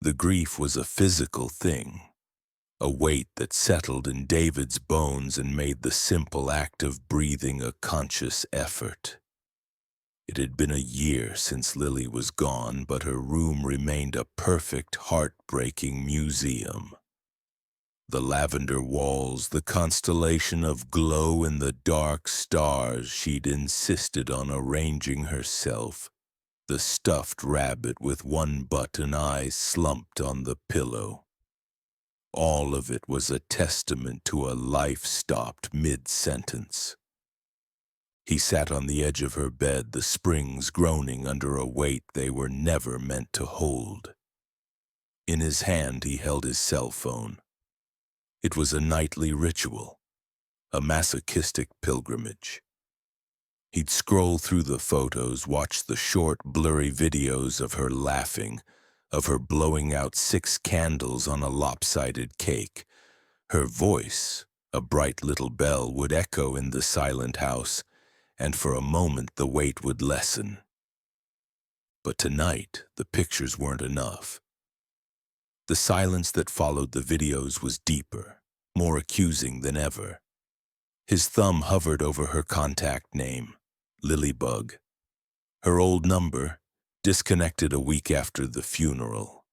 The grief was a physical thing, a weight that settled in David's bones and made the simple act of breathing a conscious effort. It had been a year since Lily was gone, but her room remained a perfect, heartbreaking museum. The lavender walls, the constellation of glow-in-the-dark stars she'd insisted on arranging herself, the stuffed rabbit with one button eye slumped on the pillow. All of it was a testament to a life stopped mid-sentence. He sat on the edge of her bed, the springs groaning under a weight they were never meant to hold. In his hand he held his cell phone. It was a nightly ritual, a masochistic pilgrimage. He'd scroll through the photos, watch the short, blurry videos of her laughing, of her blowing out 6 candles on a lopsided cake. Her voice, a bright little bell, would echo in the silent house, and for a moment the weight would lessen. But tonight, the pictures weren't enough. The silence that followed the videos was deeper, more accusing than ever. His thumb hovered over her contact name, Lilybug. Her old number, disconnected a week after the funeral.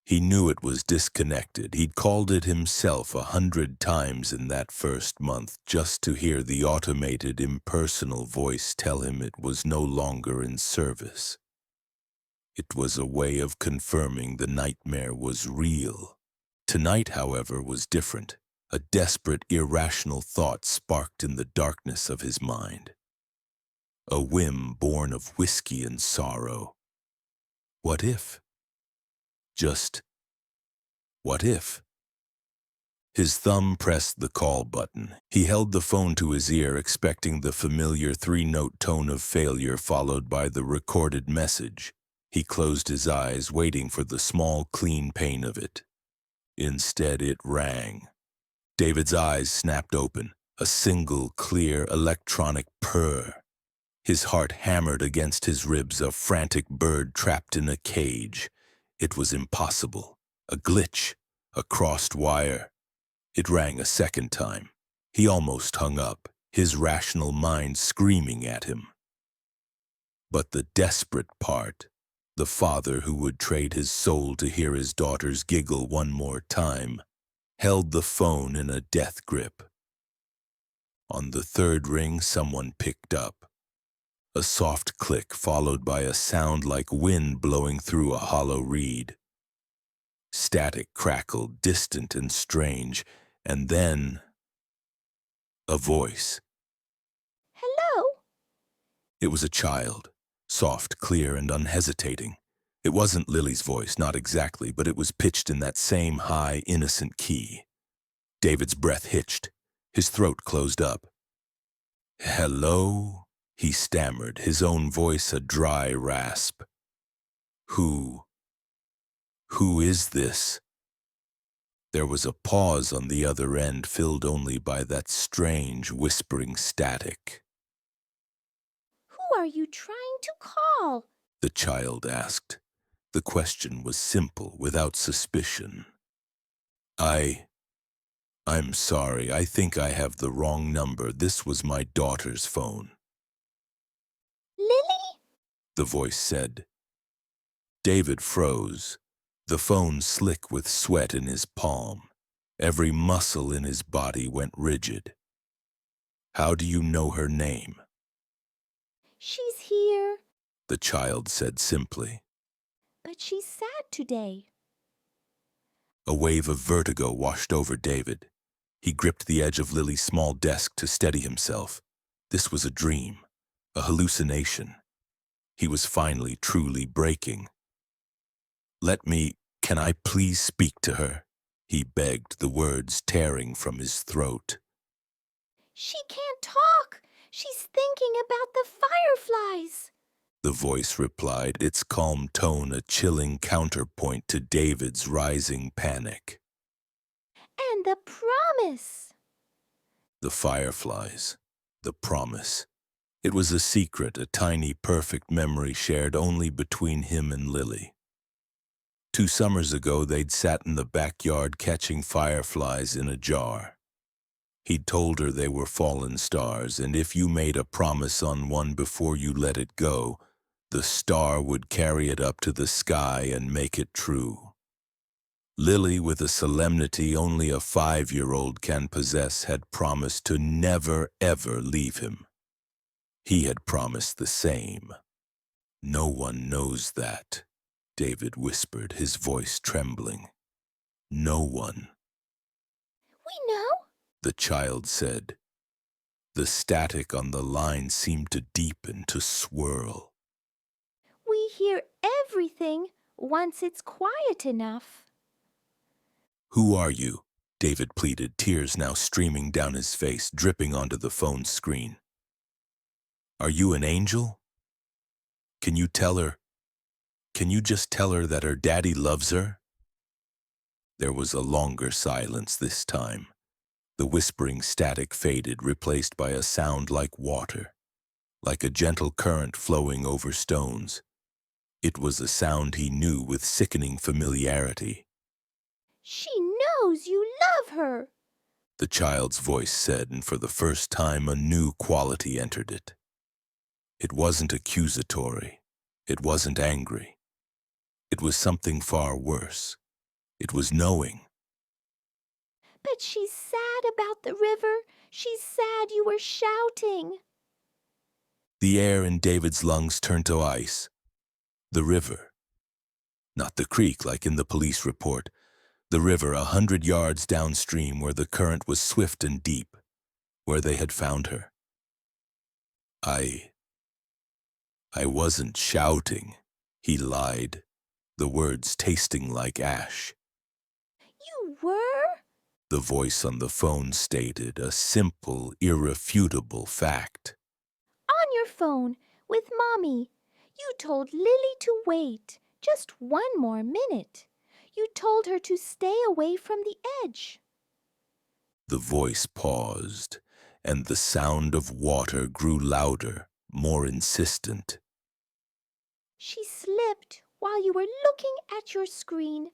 He knew it was disconnected. He'd called it himself 100 times in that first month just to hear the automated, impersonal voice tell him it was no longer in service. It was a way of confirming the nightmare was real. Tonight, however, was different. A desperate, irrational thought sparked in the darkness of his mind. A whim born of whiskey and sorrow. What if? Just, what if? His thumb pressed the call button. He held the phone to his ear, expecting the familiar 3-note tone of failure followed by the recorded message. He closed his eyes, waiting for the small, clean pain of it. Instead, it rang. David's eyes snapped open, a single, clear, electronic purr. His heart hammered against his ribs, a frantic bird trapped in a cage. It was impossible. A glitch, a crossed wire. It rang a second time. He almost hung up, his rational mind screaming at him. But the desperate part, the father who would trade his soul to hear his daughters giggle one more time, held the phone in a death grip. On the third ring, someone picked up. A soft click followed by a sound like wind blowing through a hollow reed. Static crackled, distant and strange, and then a voice. Hello? It was a child, soft, clear, and unhesitating. It wasn't Lily's voice, not exactly, but it was pitched in that same high, innocent key. David's breath hitched. His throat closed up. "Hello?" he stammered, his own voice a dry rasp. Who is this?" There was a pause on the other end, filled only by that strange, whispering static. Who are you trying to call? The child asked. The question was simple, without suspicion. I'm sorry, I think I have the wrong number. This was my daughter's phone," Lily? the voice said. David froze, the phone slick with sweat in his palm. Every muscle in his body went rigid. "How do you know her name?" She's here, the child said simply. but she's sad today. A wave of vertigo washed over David. He gripped the edge of Lily's small desk to steady himself. This was a dream, a hallucination. He was finally truly breaking. Can I please speak to her?" he begged, the words tearing from his throat. She can't talk. She's thinking about the fireflies. The voice replied, its calm tone a chilling counterpoint to David's rising panic. And the promise. The fireflies, the promise. It was a secret, a tiny, perfect memory shared only between him and Lily. 2 summers ago, they'd sat in the backyard catching fireflies in a jar. He'd told her they were fallen stars, and if you made a promise on one before you let it go, the star would carry it up to the sky and make it true. Lily, with a solemnity only a 5-year-old can possess, had promised to never, ever leave him. He had promised the same. "No one knows that," David whispered, his voice trembling. "No one," We know. the child said. The static on the line seemed to deepen, to swirl. We hear everything once it's quiet enough. "Who are you?" David pleaded, tears now streaming down his face, dripping onto the phone screen. "Are you an angel? Can you just tell her that her daddy loves her?" There was a longer silence this time. The whispering static faded, replaced by a sound like water, like a gentle current flowing over stones. It was a sound he knew with sickening familiarity. She knows you love her. The child's voice said, and for the first time a new quality entered it. It wasn't accusatory. It wasn't angry. It was something far worse. It was knowing. But she's sad about the river. She's sad you were shouting. The air in David's lungs turned to ice. The river. Not the creek like in the police report. The river 100 yards downstream, where the current was swift and deep, where they had found her. I wasn't shouting, he lied, the words tasting like ash. You were? The voice on the phone stated, a simple, irrefutable fact. On your phone, with Mommy. You told Lily to wait, just 1 more minute. You told her to stay away from the edge. The voice paused, and the sound of water grew louder, more insistent. She slipped while you were looking at your screen.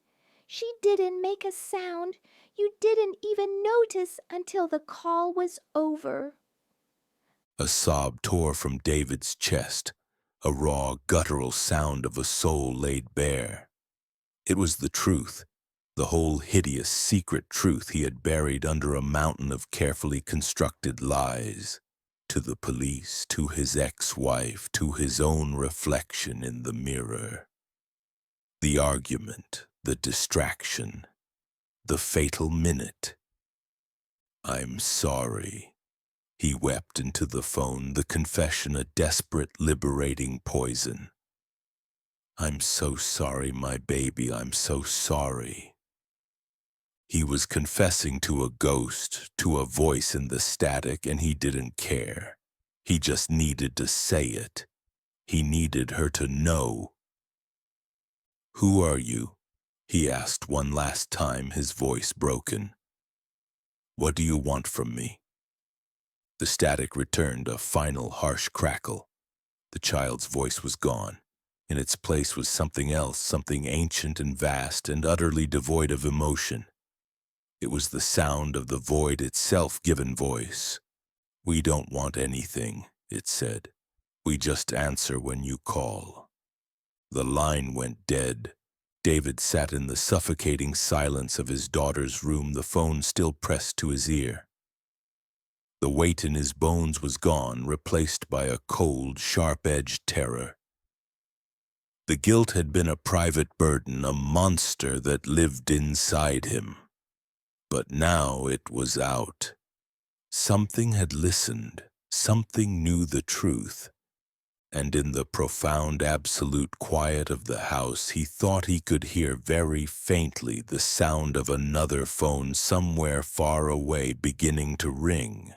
She didn't make a sound. You didn't even notice until the call was over. A sob tore from David's chest, a raw, guttural sound of a soul laid bare. It was the truth, the whole hideous, secret truth he had buried under a mountain of carefully constructed lies. To the police, to his ex-wife, to his own reflection in the mirror. The argument, the distraction, the fatal minute. "I'm sorry," he wept into the phone, the confession a desperate, liberating poison. "I'm so sorry, my baby, I'm so sorry." He was confessing to a ghost, to a voice in the static, and he didn't care. He just needed to say it. He needed her to know. "Who are you?" he asked one last time, his voice broken. "What do you want from me?" The static returned, a final harsh crackle. The child's voice was gone. In its place was something else, something ancient and vast and utterly devoid of emotion. It was the sound of the void itself given voice. "We don't want anything," it said. "We just answer when you call." The line went dead. David sat in the suffocating silence of his daughter's room, the phone still pressed to his ear. The weight in his bones was gone, replaced by a cold, sharp-edged terror. The guilt had been a private burden, a monster that lived inside him. But now it was out. Something had listened, something knew the truth. And in the profound absolute quiet of the house, he thought he could hear very faintly the sound of another phone somewhere far away beginning to ring.